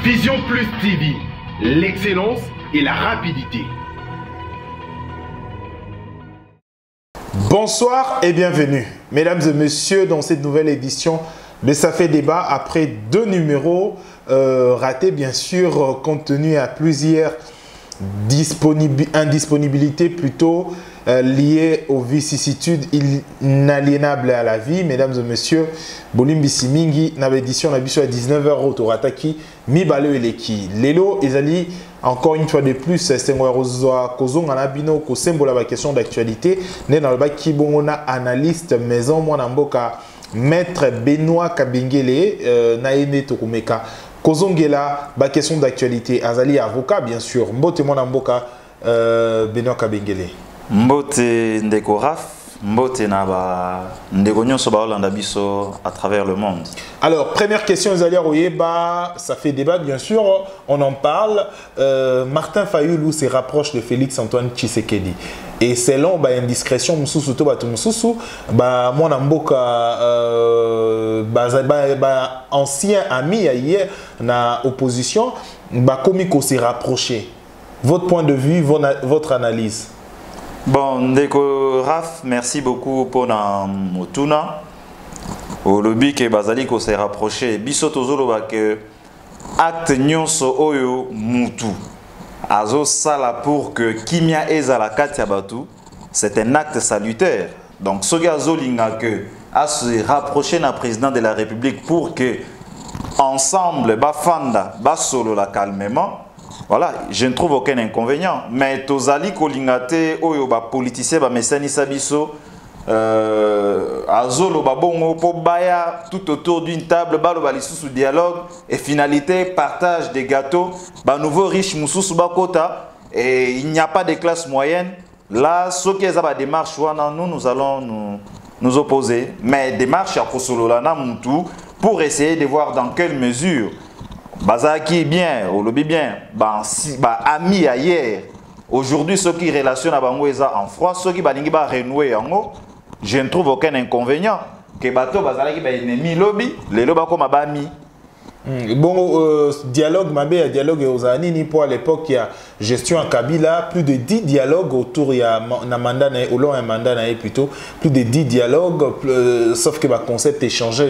Vision Plus TV, l'excellence et la rapidité. Bonsoir et bienvenue, mesdames et messieurs, dans cette nouvelle édition de Ça fait débat après 2 numéros ratés, bien sûr, compte tenu à plusieurs indisponibilités plutôt liées aux vicissitudes inaliénables à la vie. Mesdames et messieurs, Bolim Bissimingi, dans l'édition à 19h, Autorataki, Mibalo Eleki. Lelo, Ezali, encore une fois de plus, c'est un Kozong Anabino, Kosembola, la question d'actualité. Né dans le bac Kibongona, analyste maison, Mwanamboka, maître Benoît Kabengele, Naene Tokumeka. Kozongela, la question d'actualité. Azali, avocat, bien sûr. Mbote Mwanamboka, Benoît Kabengele. Mbote Ndeko Raf, Mbote Naba Ndeko Nyonso Baolanda Biso à travers le monde. Alors, première question, Zalia Royeba, ça fait débat, bien sûr, on en parle. Martin Fayulu se rapproche de Félix Antoine Tshisekedi. Et selon indiscrétion, Moussoussou Tobato Moussoussou, moi, ancien ami hier, na opposition, Komiko s'est rapproché. Votre point de vue, votre analyse? Bon, Ndeko Raf, merci beaucoup pour la motuna. Au lobby que Bazali s'est rapproché. Biso tozolo que acte nyonso oyo mutu. Azo sala pour que kimia ezala katia batu. C'est un acte salutaire. Donc soki azolinga que à se rapprocher d'un président de la République pour que ensemble bafanda basolo la calmement. Voilà, je ne trouve aucun inconvénient. Mais tozali kolingate oyo ba politicien ba mesani sabiso azolo babongo po baya tout autour d'une table balo balisusu dialogue et finalité partage des gâteaux ba nouveau riche mususu bakota et il n'y a pas de classe moyenne. Là ce qui est à démarche wana nous allons nous opposer, mais démarche à kosololana mutu pour essayer de voir dans quelle mesure Bazaki bien, au lobby bien, ami hier. Aujourd'hui, ceux qui relationnent à Bangoeza en froid, ceux qui balingi ba renouer en haut, je ne trouve aucun inconvénient. Que bateau bazalaki ba ennemi lobby, les lobby comme abami. Bon, dialogue, Mabé, dialogue aux années, pour à l'époque, il y a gestion en Kabila, plus de 10 dialogues autour, il y a un mandat, au long un mandat, plutôt, plus de 10 dialogues, sauf que le concept est changé,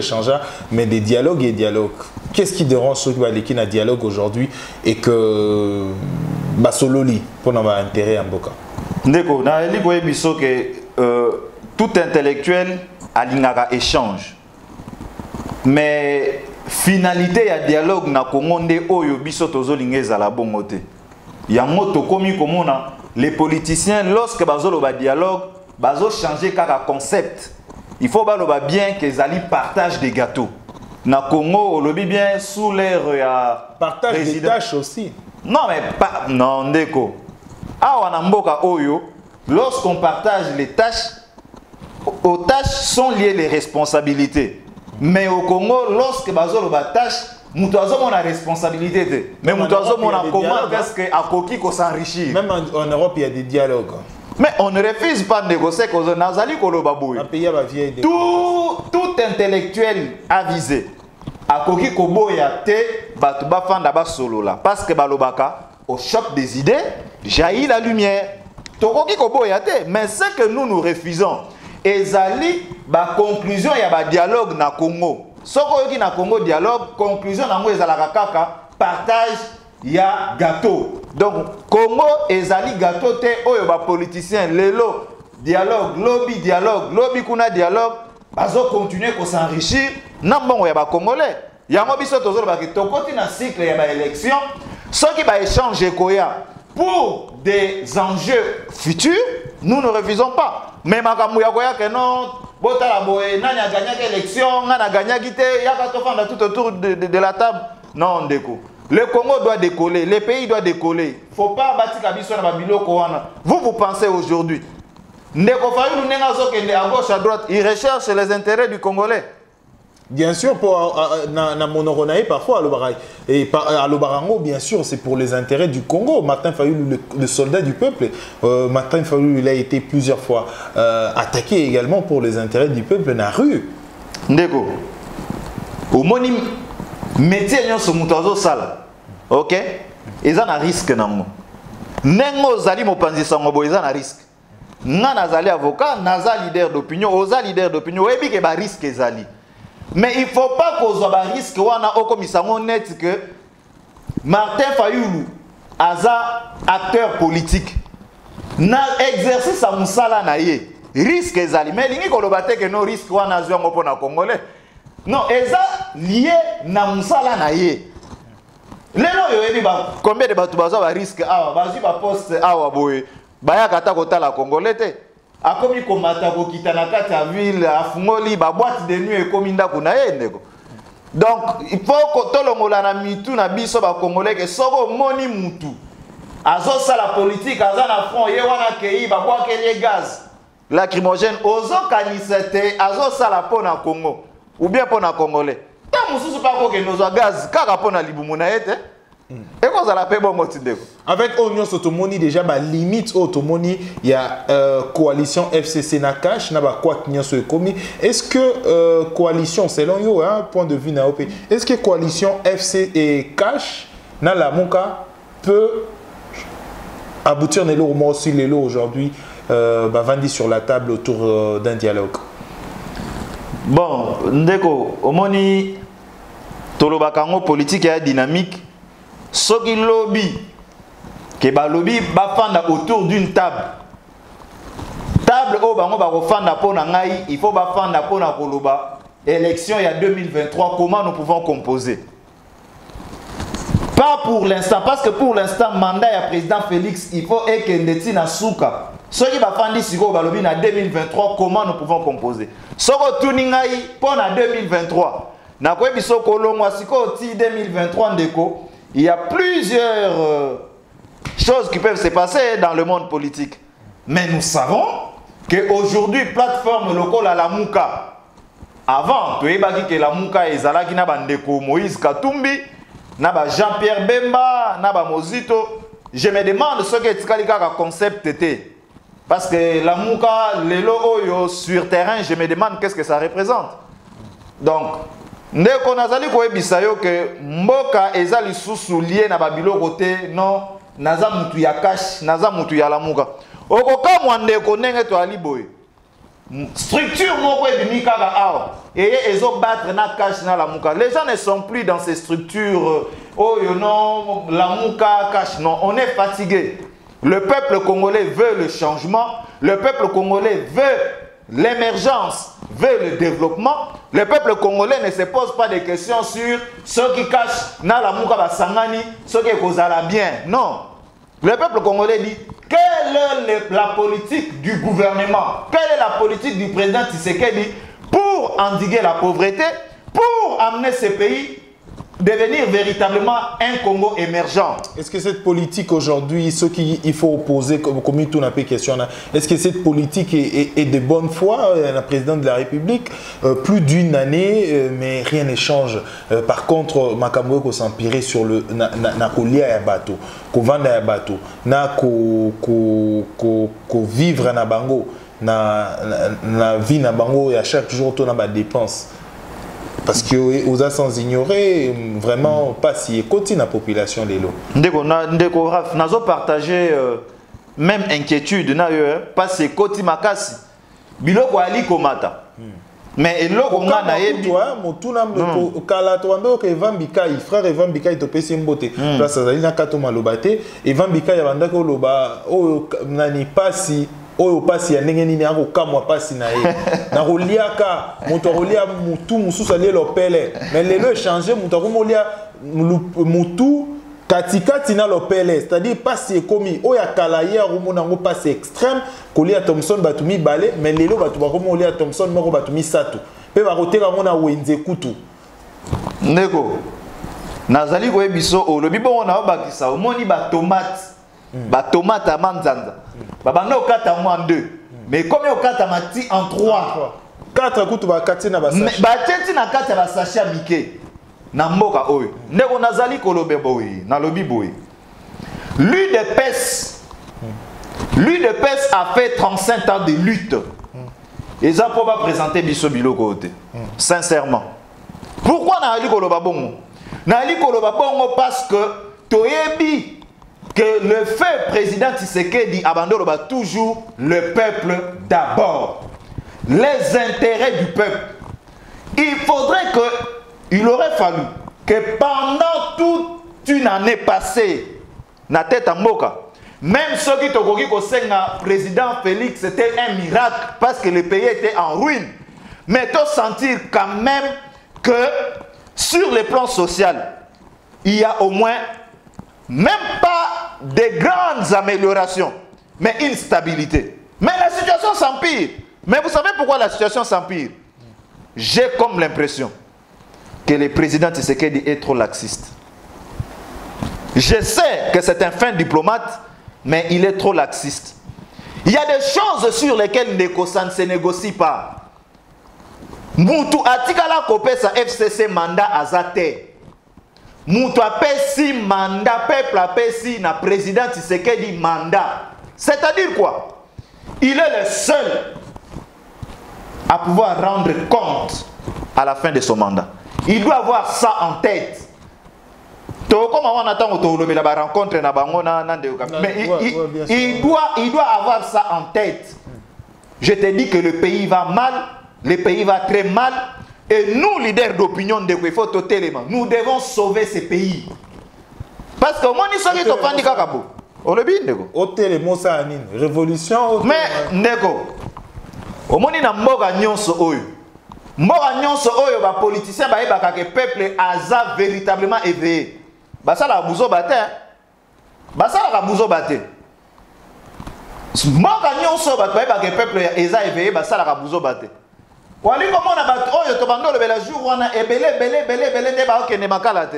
mais des dialogues et dialogues. Qu'est-ce qui dérange ceux qui ont un dialogue aujourd'hui et que Basololi, pour avoir intérêt en Boka? Ndeko, na eligo biso que tout intellectuel a l'ingara échange. Mais finalité ya dialogue na Congo nde oyo biso tozolingeza la bongote. Ya moto komi komona les politiciens lorsque bazolo ba dialogue bazo changer kaka concept. Il faut baloba bien que zali partage des gâteaux. Na Congo au lobby bien sous l'ère ya partage des tâches aussi. Non mais pas non ndeko. Awa na mboka oyo lorsqu'on partage les tâches, aux tâches sont liées les responsabilités. Mais au Congo, lorsque bazolo batache, nous avons la responsabilité. Mais nous avons comment est-ce que Akoki ko s'enrichir. Même en Europe, il y a des dialogues. Mais on ne refuse pas de négocier qu'on nazali kolobaboui. Tout intellectuel avisé. Akoki ko boya te batuba fanda ba solo là parce que balobaka au choc des idées jaillit la lumière. Tokoki ko boya te, mais ce que nous refusons. Ezali ba conclusion ya ba dialogue na Congo. Soko yoki na Congo dialogue conclusion nango ezalaka kaka partage ya gâteau. Donc Congo ezali gâteau te oyo ba politicien lelo dialogue lobby kuna dialogue bazo continuer ko s'enrichir na mbongo ya ba congolais. Yango biso tozolo ba kitokoti na cycle ya ba élection soki ba échange koya pour des enjeux futurs, nous ne refusons pas. Mais makamou ya koya que non, botala boye nani a gagné l'élection, nani a gagné quitté, yaka to fanda tout autour de la table. Non ndeko. Le Congo doit décoller, le pays doit décoller. Faut pas bâtir biso na babiloko wana. Vous pensez aujourd'hui ndeko Fayulu nenga zokende à gauche à droite, il recherche les intérêts du Congolais. Bien sûr, pour na monogonaï parfois à l'Obarango, bien sûr, c'est pour les intérêts du Congo. Martin Fayulu, le soldat du peuple, Martin Fayulu, il a été plusieurs fois attaqué également pour les intérêts du peuple dans la rue. Ndeko, au moni métier nyon so mutazo sala. OK, ils ont un risque nango. Nengo zali mopanzi sango ils ont un risque. Nga nazali avocat, naza leader d'opinion, oza leader d'opinion, webi ke ba risque ezali. Mais il faut pas qu'on soit ba risque wana okomisango net que Martin Fayulu aza acteur politique. Na exercice à musala na ye. Risque ezali. Mais lingi koloba te que no risque wana zwango pona congolais. Non, eza lié na musala na ye. Lelo yo ebi ba combien de batu baza ba risque awa, bazi ba poste awa boye. Baya kata kota la congolais te. Akomi komata ko kitana kati ya ville afungoli ba boîte de nuit ekomi ndako na ye ndeko. Donc il faut que tolongola na mitu na biso ba congolais que soko moni mutu. Azo sa la politique aza na front ye wana kei ba kwa kele gaz lacrymogène ozo kanisete azo sa la pona Congo ou bien pona congolais. Ta mususu pa ko ke nozo gaz kaka pona libumu na yete. Et quoi ça la paix bon motindeko. Avec Union Sotomoni déjà ba limite Otomoni il y a coalition FCC na cash na ba quoi Union Sotomomi. Est-ce que coalition selon yo hein point de vue na OP. Est-ce que coalition FC et cash na la monka peut aboutir les lots moi aussi les lots aujourd'hui vandi sur la table autour d'un dialogue. Bon, ndeko omoni toloba kango politique et dynamique. Soki lobby ke ba lobby ba fanda autour d'une table. Table o bango ba ko fanda pona ngai, il faut ba fanda pona koloba élection il y a 2023 comment nous pouvons composer. Pas pour l'instant parce que pour l'instant mandat ya président Félix il faut ekendeti na suka. Soki ba fandi siko ba lobby na 2023 comment nous pouvons composer. Soko tuni ngai pona 2023. Na ko biso kolongwa siko ti 2023 ndeko. Il y a plusieurs choses qui peuvent se passer dans le monde politique. Mais nous savons qu'aujourd'hui, plateforme locale à la Mouka, avant, tu sais que la Mouka est Zalaki na bandeko Moïse Katumbi, na ba Jean-Pierre Bemba, na ba Mozito. Je me demande ce que Tikalikaka concept était. Parce que la Mouka, les logos sur terrain, je me demande qu'est-ce que ça représente. Donc, ndeko nazali koyebisa yo ke mboka ezali susu lié na babilo côté non naza mutu ya cash naza mutu ya lamuka okoka mwandeko ndenge to ali boy structure moko ebimi kaka awa eye ezo battre na cash na lamuka. Les gens ne sont plus dans ces structures oh you know lamuka cash non, on est fatigué. Le peuple congolais veut le changement, le peuple congolais veut l'émergence, veut le développement. Le peuple congolais ne se pose pas de questions sur ceux qui cachent na la mouka basangani, ceux qui causent la bien. Non. Le peuple congolais dit quelle est la politique du gouvernement, quelle est la politique du président Tshisekedi pour endiguer la pauvreté, pour amener ce pays devenir véritablement un Congo émergent. Est-ce que cette politique aujourd'hui, ce qu'il faut opposer, comme tout n'a pas question, est-ce que cette politique est de bonne foi, la présidente de la République, plus d'une année, mais rien ne change. Par contre, Makambo ko s'empirer sur le na kolia ya bateau, ko vendre ya bateau, na ko vivre na bango, na vie na bango ya chaque jour to na ba dépense. Parce que aux sans ignorer vraiment pas si côté la population de l'eau. Ndeko Raf nazo partager même inquiétude na yo pas si côté makasi biloko ali komata. Mais eloko nga na yebi toi motuna kala to ambe ke Vambika frère Vambika to pesi mbote place azali na kato malobate et Vambika ya banda ko loba o nani pasi oyo pasi ya ndenge nini ako kamwa pasi na ye na roliaka moto rolia mutu mususu ali lopele mais lelo changer moto akomolia mutu katikati na lopele c'est-à-dire pasi ekomi oyo akala ye akomona ngo pasi extrême kolia Thomson batumi balé mais lelo batu bakomolia Thomson moko batumi sato pe bakoteka ngona wenze kutu ndeko nazali koyebiso olobi bongo na bakisa omoni ba tomate ba tomate à manzanza babanda okata mo en 2 mais comme okata mati en 3 4 kutu ba katina ba sachet ba tenti na kata ba sachet mike na mboka oyo ndeko nazali kolobe boy na lobi boy l'UDPS a fait 35 ans de lutte et ça pour pas présenter biso biloko côté sincèrement pourquoi na ali koloba bongo na ali koloba bongo parce que toyebi que le fait président Tshisekedi abandonne toujours le peuple d'abord. Les intérêts du peuple. Il faudrait que, il aurait fallu que pendant toute une année passée, na tête en moka, même ceux qui ont dit que le président Félix, c'était un miracle parce que le pays était en ruine. Mais tu sentir quand même que sur le plan social, il y a au moins, même pas de grandes améliorations, mais une stabilité. Mais la situation s'empire. Mais vous savez pourquoi la situation s'empire? J'ai comme l'impression que le président Tshisekedi est trop laxiste. Je sais que c'est un fin diplomate, mais il est trop laxiste. Il y a des choses sur lesquelles ça ne se négocie pas. Moutou atikala kopesa FCC mandat azate. Moutou apesi mandat, peuple apesi na président Tshisekedi mandat. C'est-à-dire quoi? Il est le seul à pouvoir rendre compte à la fin de son mandat. Il doit avoir ça en tête. Mais il doit avoir ça en tête. Je te dis que le pays va mal, le pays va très mal, et nous, leaders d'opinion de nous devons sauver ce pays. Parce que moi, nous sommes tous Kakabo. On le dit, Ndeko. Révolution. Mais, Ndeko, au moins, na mboga nyonso oyo. Mboga nyonso oyo ba politicien ba yeba que peuple aza véritablement éveillé. Ba ça la bouzo baté. Ba ça la bouzo baté. Mboga nyonso ba yeba que peuple eza éveillé, ba ça la bouzo baté. Wali comment na ba oyo to bando le bela jour wana ebele ne ba okende makala te.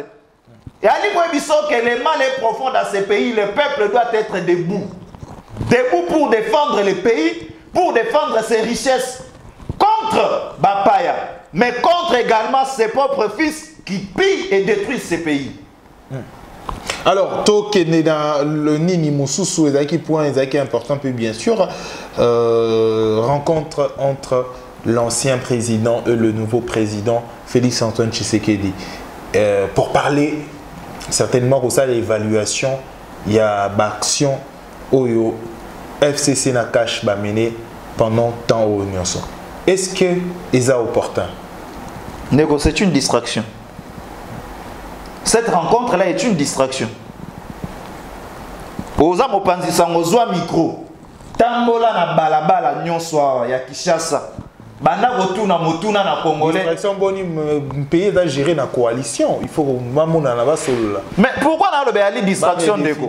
Et ali ko biso que le mal est profond dans ce pays, le peuple doit être debout. Debout pour défendre le pays, pour défendre ses richesses contre Bapaya, mais contre également ses propres fils qui pillent et détruisent ces pays. Alors, tout qui est dans le Nini Moussoussou et qui point est important, puis bien sûr, rencontre entre l'ancien président et le nouveau président Félix Antoine Tshisekedi. Pour parler certainement de ça, l'évaluation, il y a l'action Oyo FCC Nakash va mener pendant tant au Nyonso. Est-ce que c'est opportun? C'est une distraction. Cette rencontre-là est une distraction. Oza mopanzi sangozwa micro. Tambola na balabala nyonso ya Kinshasa. Banda rotuna motuna na congolais. Distraction boni pays va gérer la coalition. Il faut mamona na basolola. Mais pourquoi na lobe ali distraction ndeko?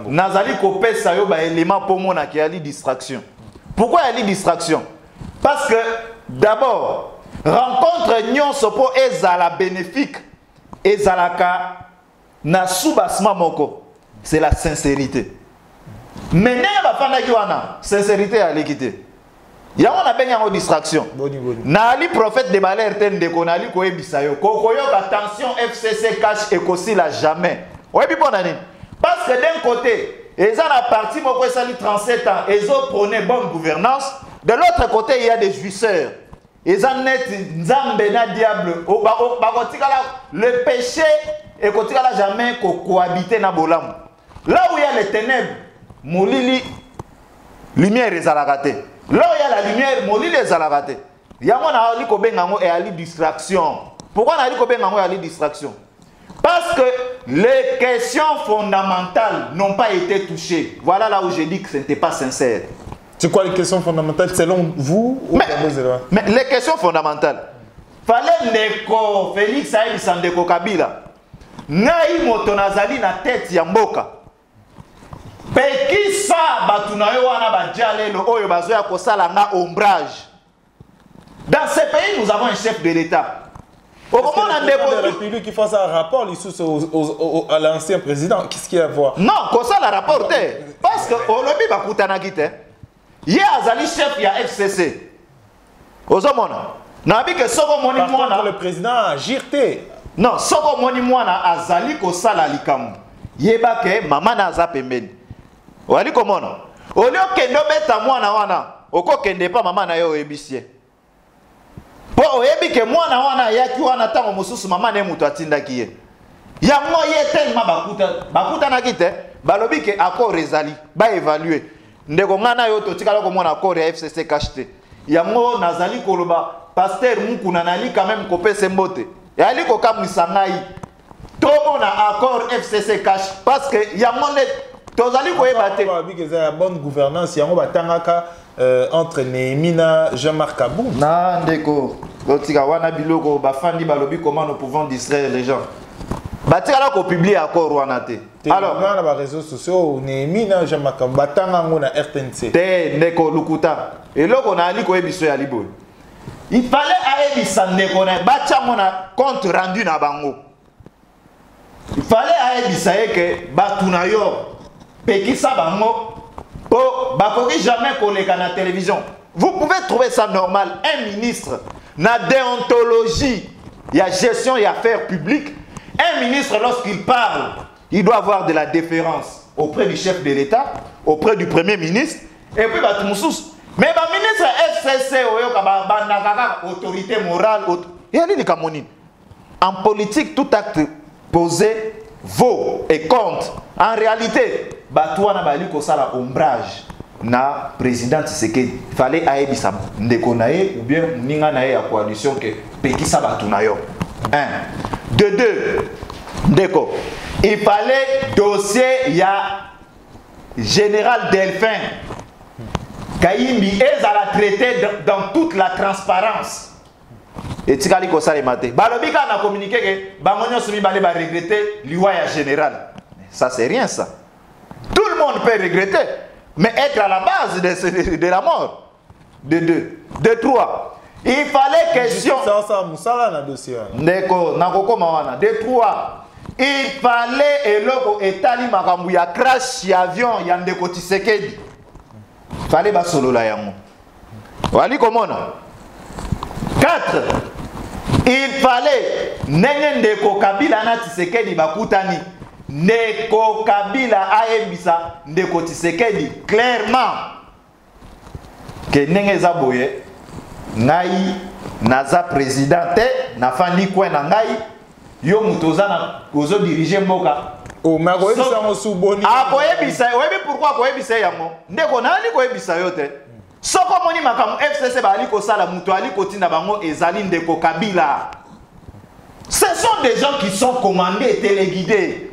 Nazali kopesa yo ba élément pour mona ki ali distraction. Pourquoi ali distraction? Parce que d'abord rencontre nyonso po ezala bénéfique ezalaka na soubasma moko. C'est la sincérité. Mais n'est pas fanda ki wana sincérité à l'équité. Il y a une distraction. Nali prophète de malheur ten de konali ko ebisa yo. Kokoyo attention FCC cache et kosi la jamais. Ouais bi bonani. Parce que d'un côté, ils ont la partie moko sali 37 ans, ils ont prôné bonne gouvernance. De l'autre côté, il y a des jouisseurs. Ils ont net nzambe na diable. Le péché et kotikala jamais cohabiter na bolam. Là où il y a les ténèbres, molili lumière est raté. Là où il y a la lumière, molili est raté. Il y a un ali ko bengango et ali distraction. Pourquoi on a ali ko bengango et ali distraction? Parce que les questions fondamentales n'ont pas été touchées. Voilà là où je dis que ce n'était pas sincère. C'est quoi les questions fondamentales selon vous? Mais les questions fondamentales. Fallait Ndeko Félix Saïd Sandeko Kabila. Naï motonazali na tête ya mboka. Peki sa batunayo wana badjalelo oyo bazoya kosala nga ombrage. Dans ce pays, nous avons un chef de l'État. Au moment où la République qui fait un rapport à l'ancien président, qu'est-ce qu'il y a à voir? Non, comme ça la rapport parce que au lobby bakutana kite. Il y a Azali chef, il y a FCC. Ozomona. Nabi que soko moni mwana le président a girté. Non, soko moni mwana Azali ko sala likamu. Yeba ke mama na za pembeni. Wali komona. Olio kendo beta mwana wana. Oko kende pa mama na yo ebisie. Po oyebi ke mwana wana yaki wana tango mususu mama ne mutu atindaki ye. yango ye tellement bakuta na kite balobi ke accord ezali ba évaluer ndeko ngana yo to tikala ko mona accord ya FCC cacheté yango nazali koloba pasteur Mukuna nali quand même kopese mbote yali ko kamwisa ngai to mona accord FCC cache parce que yango ne tozali ko ebate ba bi ke za bonne gouvernance yango batangaka entre Némina Jean-Marc Kabou na ndeko lotika wana biloko bafandi balobi comment nous pouvons distraire les gens batikala ko publier accord wana te alors na ba réseaux sociaux Némina Jean-Marc Kabou batanga ngo na RTNC te ndeko lukuta eloko na ali ko ebiso ya libo il fallait aebisa ndeko na bacha mona compte rendu na bango il fallait aebisa que batuna yo pekisa bango po bakoki jamais koleka na télévision. Vous pouvez trouver ça normal un ministre na déontologie, il y a gestion et affaires publiques. Un ministre lorsqu'il parle, il doit avoir de la déférence auprès du chef de l'État, auprès du premier ministre et puis batumoussous. Mais le ministre FCC autorité morale en politique tout acte posé vaut et compte. En réalité, batouana bali ko sala ombrage na président Tshisekedi fallait aebisa ndeko nae ou bien ninga nae ya coalition que pekisa batuna yo. 1 de 2 ndeko il fallait dossier ya général Delphin Kayimbi ezala traité dans toute la transparence. Et tikali ko sala maté balobi kana communiquer que bangonyo sumi balé ba regretter liwa ya général. Ça c'est rien ça. Tout le monde peut regretter, mais être à la base de la mort. De 2. De 3. Il fallait question. De 3. Il fallait eloko etali makambu ya crash ya avion ya ndeko Tshisekedi. Fallait ba solo la yango. Wali komona. 4. Il fallait nenge ndeko Kabila na Tshisekedi bakutani. Ndeko Kabila aebisa ndeko Tshisekedi clairement que nenge zaboye ngai naza présidente na fandi kwa na ngai yo mutoza na kozo diriger mboka o mako ebisa ngo suboni ako ebisa webi pourquoi ko ebisa yango ndeko nali ko ebisa yote soko moni makamu FCC ba ali ko sala muto ali ko tinda bango ezali ndeko Kabila. Ce sont des gens qui sont commandés et téléguidés.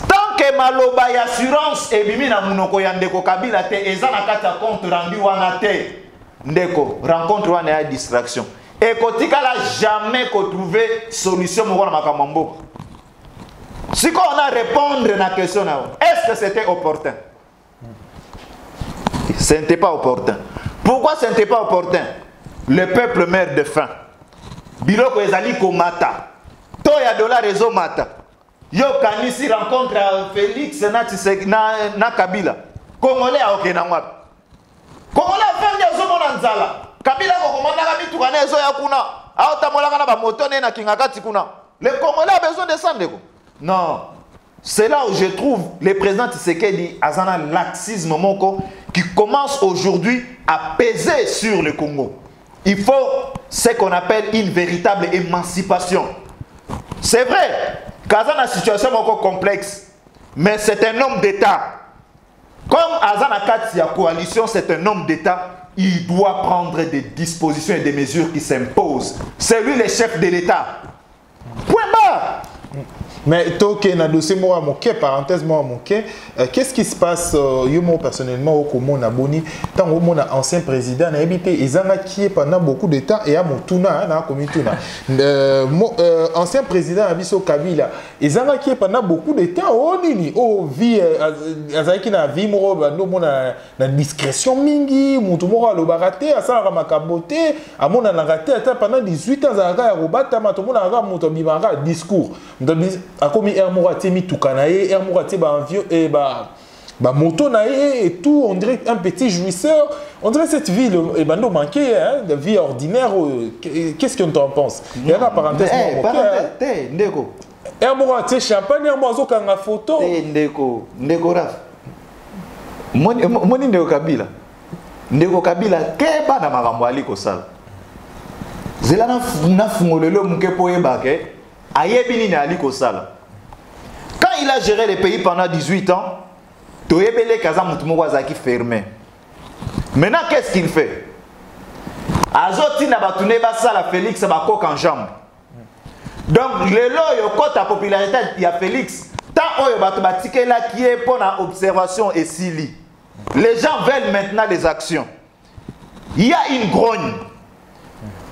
Tant que maloba y assurance et bimi na munoko ya ndeko Kabila te ezana kata compte rendu wana te ndeko rencontre wana ya distraction et kotikala jamais ko trouver solution mo na makamambo. Si on a répondre na question na est-ce que c'était opportun? Ce n'était pas opportun. Pourquoi ce n'était pas opportun? Le peuple meurt de faim. Biloko ezali ko mata. To ya dollar rezo mata. Yo kanisi rencontre Félix na Kabila. Congolais a okena ngwapi. Congolais afandi azomona nzala. Kabila ko komanda ka bitu kana ezo ya kuna. Aotamola kana ba moto na kingakati kuna. Le Congolais a besoin de ça ndeko. Non. C'est là où je trouve le président Tshisekedi azana laxisme moko qui commence aujourd'hui à peser sur le Congo. Il faut ce qu'on appelle une véritable émancipation. C'est vrai. Kazana situation encore complexe, mais c'est un homme d'État. Comme Azana Katia coalition, c'est un homme d'État, il doit prendre des dispositions et des mesures qui s'imposent. C'est lui le chef de l'État. Point barre. Mais toké na dossier moi mon parenthèse moi mon qu'est-ce qui se passe moi personnellement au Congo na boni tant au mon ancien président na habité ezanga qui pendant beaucoup de temps et à Motuna na komituna ancien président Abisso Kabila ezanga qui pendant beaucoup de temps oh nini oh vie azaki na vie mo bando mona na discrétion mingi mutu mo lo baraté asala makabote amona na raté pendant 18 ans azaka ya robata matomona aga mutu bibanga discours a commis Hermourati Mitoukanae, Hermourati Banvio et moto nae et tout, on dirait un petit jouisseur. On dirait cette vie, et bando manqué, hein, de vie ordinaire. Qu'est-ce qu'on t'en pense? Il y a une parenthèse. Ndeko. Hermourati champagne, Hermourati kanga photo. Ndeko raf. Moni Ndeko Kabila. Ndeko Kabila, keba na makambo ali kosala. Zela na fungolelo muke poye bake. ayebini na ali kosala. Quand il a géré le pays pendant 18 ans, toyebele kaza mutumoko azaki fermé. Maintenant qu'est-ce qu'il fait? Azoti na batune basala Félix bakok en jambe. Donc lelo yo kota popularité ya Félix, tant oyo batu batikela qui est pour la observation et sili. Les gens veulent maintenant des actions. Il y a une grogne.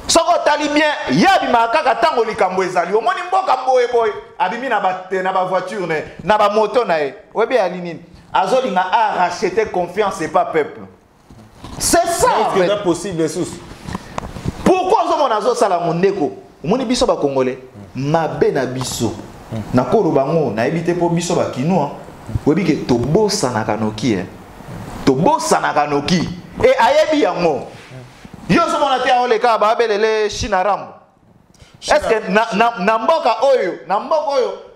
Soko tali bien, ya bimaka katango likambo ezali. Omoni mboka boye boye, abimi na ba voiture ne, na ba moto na e. Webe alinini. Azolinga a racheter confiance et pas peuple. C'est ça. C'est possible sous. Pourquoi zo mon azo sala mondeko? Omoni biso ba congolais, mabe na biso. Na koro bango na ebite po biso ba kinoa. Webi ke tobosa na kanoki eh. Tobosa na kanoki. Et ayebi yango. Yo so mona te oleka ba belele China Rambo. Est-ce que na mboka oyo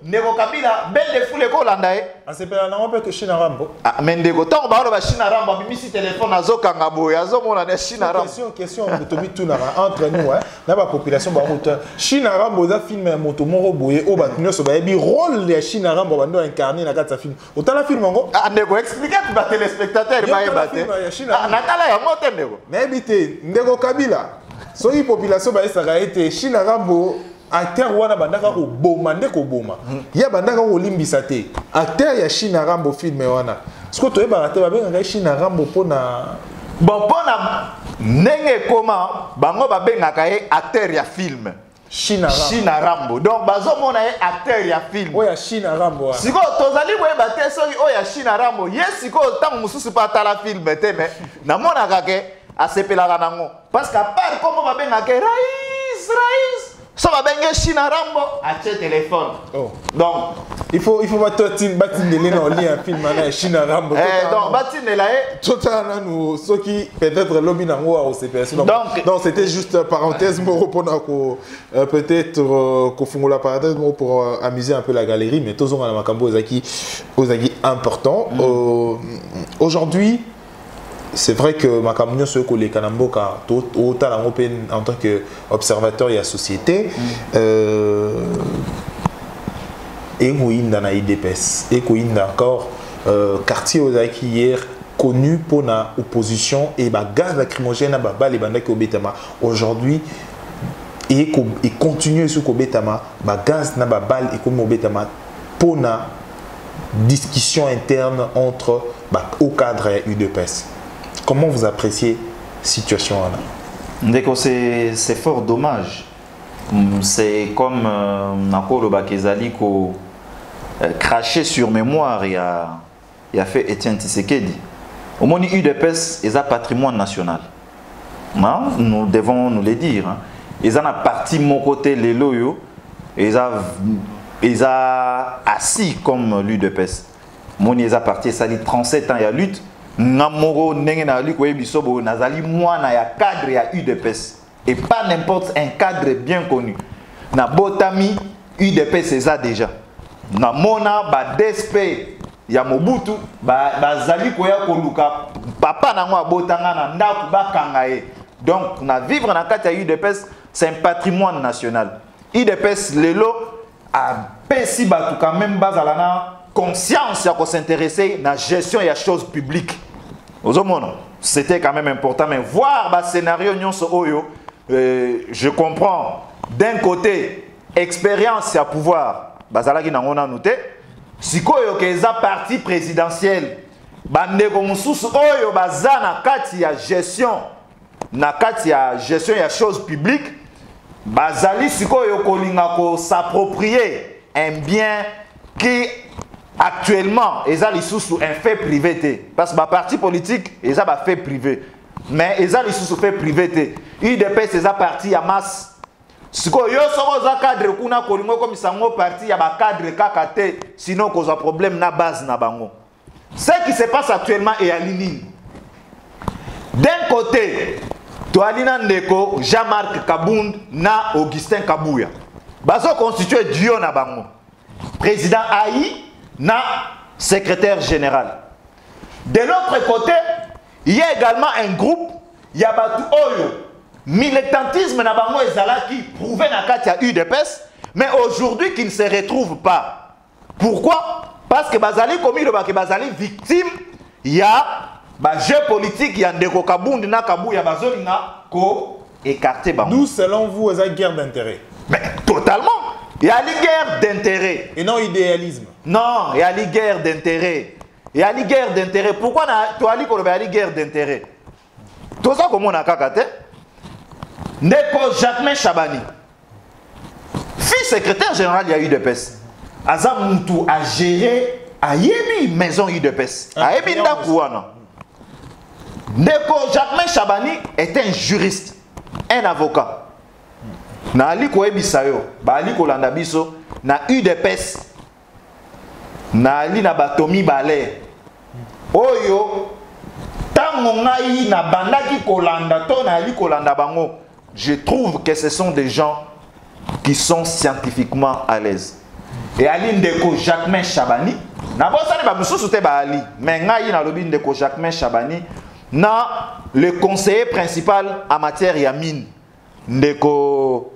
Ndeko Kabila belle foule ko landa e? C'est pas na mboka que China Rambo. Ah mais ndeko tant ba ba China Rambo bimisi téléphone azokanga boya azo mona ne China Rambo. Question tobi tout entre nous hein. Na ba population ba route. China Rambo za film moto moro boye o ba nyonso ba yebi rôle ya China Rambo bando incarner na kata film. Autant la film ngo. Ah ndeko expliquer ba téléspectateur ba yebate. Ah nakala ya moto ndeko. Na ebité Ndeko Kabila. So yi population ba esaka été China Rambo acteur wana bandaka ko boma ndeko boma. Ya bandaka ko limbisa te. Acteur ya China Rambo film wana. Siko to yeba te ba benga China Rambo pona bon pona nenge koma bango ba benga ka acteur ya film. China Rambo. Donc bazo mona acteur ya film. Oya China Rambo. Siko tozali boyeba te soki oya China Rambo. Yes siko tango mususu pa tala film te mais na mona ka ke asepelaka nango parce qu'à part comment va benga ke Raïs ça va benga China Rambo à ce téléphone. Oh. Donc il faut batinele na oli un film na China Rambo. Donc batinela total nous ceux qui peut-être lobby nango au CPS. Donc c'était juste parenthèse moro pour peut-être ko fungola parenthèse moro pour amuser un peu la galerie mais tous on a makambo ozaki important. Aujourd'hui c'est vrai que Makamunyo se colle Kanamboka en tant qu'observateur et à société et dans la IDPS et encore quartier Ozaki hier connu pour la opposition et gaz lacrymogène à baba les bandes qui Betama aujourd'hui et continue sur Betama gaz na babal et comme Betama pour la discussion interne entre au cadre et UDPS. Comment vous appréciez la situation là? C'est fort dommage. C'est comme Nakolo Bakezali ko craché sur mémoire il a fait Étienne Tshisekedi. Au moins UDPS est un patrimoine national. Nous devons nous le dire. Ils ont parti mon côté les loyaux. Ils ont assis comme l'UDPS. Mon ils ont parti ça dit 37 ans il y a lutte. Namoro ndenge na liko ebisobo nazali mwana ya cadre ya UDPS et pas n'importe un cadre bien connu. Na botami UDPS c'est ça déjà. Na mona ba DSP ya Mobutu bazali koya koluka papa na moi botanga na ndaku bakanga e. Donc na vivre na kati ya UDPS c'est un patrimoine national. UDPS lelo a pesi batu quand même bazalana conscience à s'intéresser à la gestion et à la chose publique. C'était quand même important, mais voir le scénario, je comprends. D'un côté, expérience et pouvoir. Si vous avez un parti présidentiel, vous avez gestion et la chose publique, vous avez s'approprier un bien qui actuellement, ils ont un fait privé. Parce que les partis politiques, ils ont un fait privé. Mais ils ont un fait privé. UDPS, ils ont parti à masse. Si vous avez un cadre comme ça, parti à un cadre KKT, sinon vous avez un problème na base na bango. Ce qui se passe actuellement est à l'INI. D'un côté, Toalina Ndeko, Jean-Marc Kabound, na Augustin Kabouya. Bazo constitué duo na bango. Président Aïe, na secrétaire général. De l'autre côté, il y a également un groupe, il y a Batu Oyo, militantisme na bango ezala qui prouvé na kati ya UDPS, Mais aujourd'hui, qui ne se retrouvent pas. Pourquoi? Parce que Bazali commis le bac, Bazali victime, il y a un jeu politique, il y a un déco Kabound, na Kabou, il y a Bazoli, na ko écarté. D'où, selon vous, il y a une guerre d'intérêt? Mais totalement. Il y a une guerre d'intérêt. Et non idéalisme. Non, il y a une guerre d'intérêt. Il y a une guerre d'intérêt. Pourquoi tu as dit qu'il y a une guerre d'intérêt? Tout ça, comment on a kakate? Ndeko Jacquemain Chabani, fils secrétaire général, il y a eu de PES. Azam Moutou a géré a yebi maison UDPS. A yebi ndakouana. Ndeko Jacquemain Chabani est un juriste, un avocat. Na ali ko ebisayo, ba ali ko landa biso na UDPS. Na ali na batomi balé. Oyo tango ngai na bandaki ko landa to na ali ko landa bango. Je trouve que ce sont des gens qui sont scientifiquement à l'aise. Et Ali Ndeko Jacquemain Chabani, na bosa ne ba mususu te ba Ali, mais ngai na lobi Ndeko Jacquemain Chabani na le conseiller principal en matière ya mine. Ndeko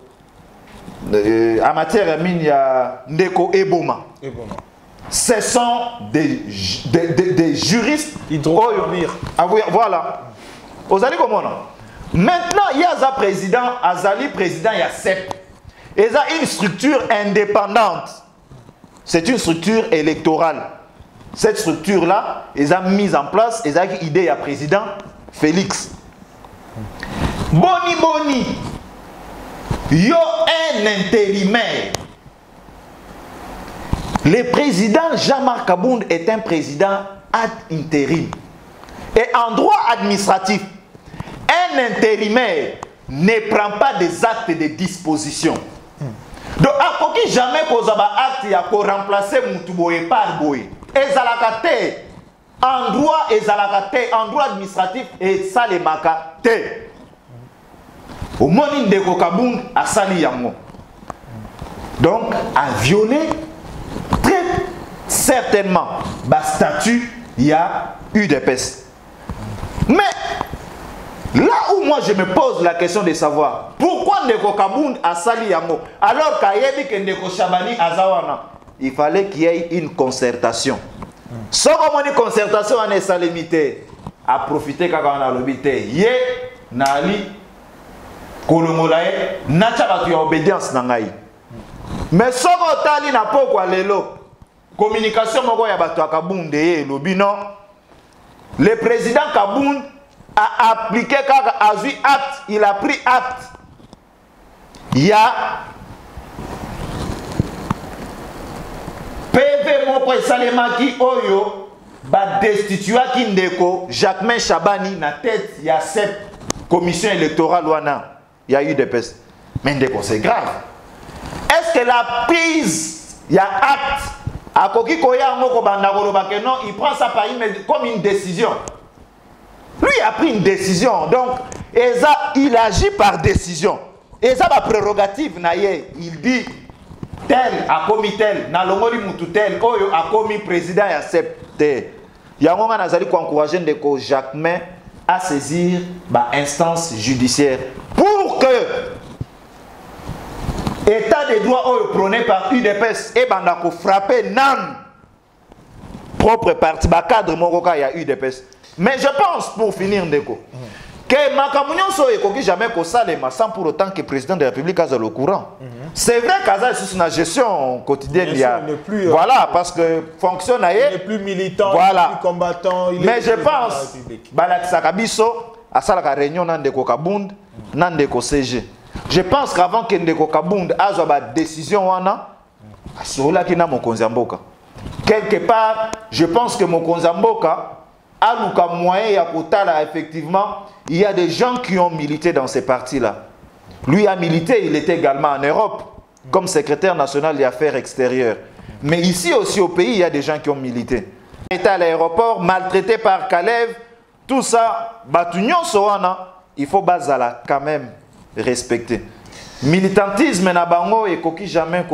en matière ya mine ya Ndeko Eboma. Eboma. Ce sont des juristes hydrocarbures. Voilà. Vous allez comment non? Maintenant, il y a un président, Azali président, il y a CEP. Et il y a une structure indépendante. C'est une structure électorale. Cette structure-là, ils ont mis en place, ils ont une idée à président Félix. Boni, yo un intérimaire. Le président Jean-Marc Kabound est un président ad intérim. Et en droit administratif, un intérimaire ne prend pas des actes de disposition. Donc, à quoi jamais qu'on a acte pour remplacer Moutouboé par Boé. Et Zalakate, en droit et Zalakate, en droit administratif, et ça les makate. Au moment de Kabound, à Sali Yango. Donc, à violer, très certainement, le statut, il y a eu des pestes. Mais, là où moi je me pose la question de savoir pourquoi Ndeko Kabound a sali yango alors qu'Ayebi que Ndeko Chabani a zawana, il fallait qu'il y ait une concertation. Sans comme une concertation on est salimité à profiter quand on a l'obité yé nali kolomolae nacha batu ya obédience nangai. Mais sans tali na pokwa lelo communication moko ya batu Kabound et lobino le président Kabound a appliqué quand a vu acte, il a pris acte. Il y a PV Moko et Salemaki Oyo, ba destitué qui Ndeko Jacquemain Chabani na tête, il y a cette commission électorale wana, il y a eu des pestes. Mais Ndeko c'est grave. Est-ce que la prise, il y a acte, à Koki Koya Moko Bandagolo non, il prend ça comme une décision. Lui a pris une décision, donc il agit par décision. Eza ma prérogative, il dit tel a commis tel, na longoli mutu tel, oyo a commis président et accepté. Yangonga nazali ko encourager Ndeko Jacquemain à saisir l'instance judiciaire pour que l'état des droits oyo prôné par UDPS et bandako frapper nan propre parti, cadre Moroka ya UDPS. Mais je pense, pour finir, Ndeko, que Makamounion soit jamais Salema sans pour autant que le président de la République soit au courant. C'est vrai qu'Aza est une gestion quotidienne. Voilà, parce que fonctionne. Il n'est plus militant, voilà. Il n'est plus combattant. Mais je pense, Balakisakabiso, à la réunion Ndeko Kabound, Ndeko CG. Je pense qu'avant que Ndeko Kabound ait une décision, quelque part, je pense que mon Konzamboka a le moyen effectivement, il y a des gens qui ont milité dans ces partis-là. Lui a milité, il était également en Europe, comme secrétaire national des affaires extérieures. Mais ici aussi au pays, il y a des gens qui ont milité. Il était à l'aéroport, maltraité par Kalev, tout ça, Batunion Soana, il faut Bazala quand même respecter. Militantisme na bango et koki jamais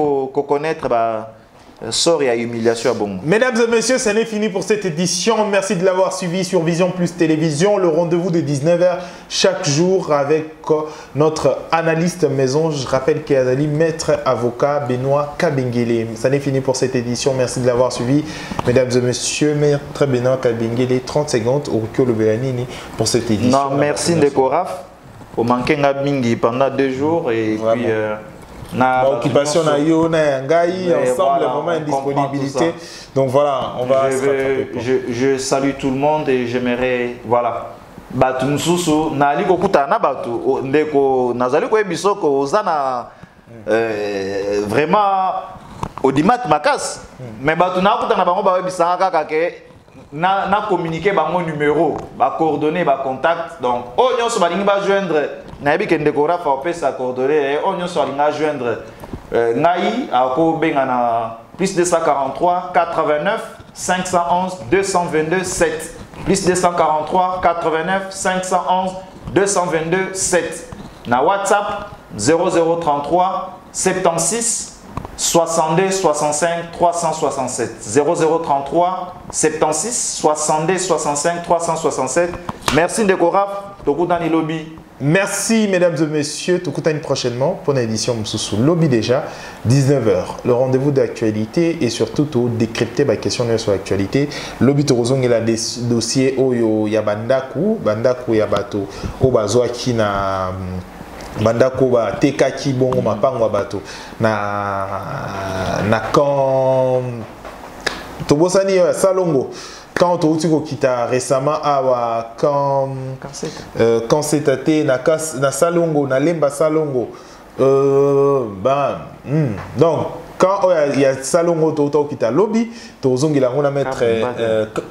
connaître sort et à humiliation à bon. Mesdames et messieurs, ça n'est fini pour cette édition. Merci de l'avoir suivi sur Vision Plus Télévision. Le rendez-vous de 19h chaque jour avec notre analyste maison. Je rappelle qu'il y a maître avocat Benoît Kabengele. Ça n'est fini pour cette édition. Merci de l'avoir suivi. Mesdames et messieurs, maître Benoît Kabengele, 30 secondes au Rukio Lobelanini pour cette édition. Non, merci Ndekoraf. Au manqué Ngabingi pendant 2 jours et vraiment. puis... Occupation na yo na ngai ensemble voilà, vraiment indisponibilité. Donc voilà, on va je salue tout le monde et j'aimerais voilà batu mususu nali kokuta na batu ndeko nazali ko ebisoko ozana vraiment audimat makas mais batu na kuta na bango ba ebisanga kaka ke na communiquer bango numéro ba coordonnées ba contact donc oh nyonso balingi ba joindre na yebi ke ndeko Rafa opesa coordonnées oh nyonso balinga joindre ngai ako benga na plus 243 89 511 222 7 plus 243 89 511 222 7 na WhatsApp 0033 76 62 65 367 0033 76 62 65 367. Merci Ndekoraf, Tokutani Lobby. Merci mesdames et messieurs, Tokutani prochainement pour une édition Moussou Lobby déjà 19h. Le rendez-vous d'actualité et surtout tout décrypter ma question sur l'actualité. Lobby Torozong il a des dossiers Oyo Yabandaku, Bandaku Yabato, Obazoa qui na bandako ba tekaki bongo mapango bato na quand tobosani salongo quand totiko kita récemment awa quand c'était na salongo na lemba salongo donc quand il y a salongo toto kita lobby tozongi la ngona mettre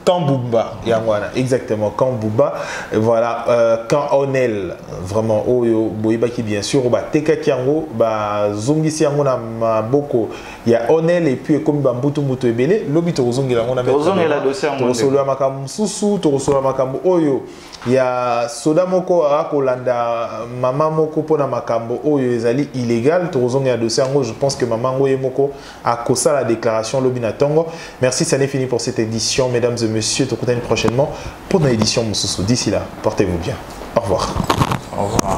Kambouba yangwana exactement Kambouba voilà quand Onel vraiment oyo boyiba qui bien sûr ba teka kiango ba zongi si ngona maboko ya Onel et puis comme ba mbutu mbutu ebele lobby tozongi la ngona mettre tozongi la dossier tozolo makambo susu tozolo makambo oyo ya soda moko akolanda mama moko pona makambo oyo ezali illégal tozongi la dossier ngo je pense que maman ngoye moko a kosa la déclaration lobby na tongo. Merci, ça n'est fini pour cette édition mesdames et messieurs, te prochainement pour une édition Moussoussou. D'ici là, portez-vous bien. Au revoir. Au revoir.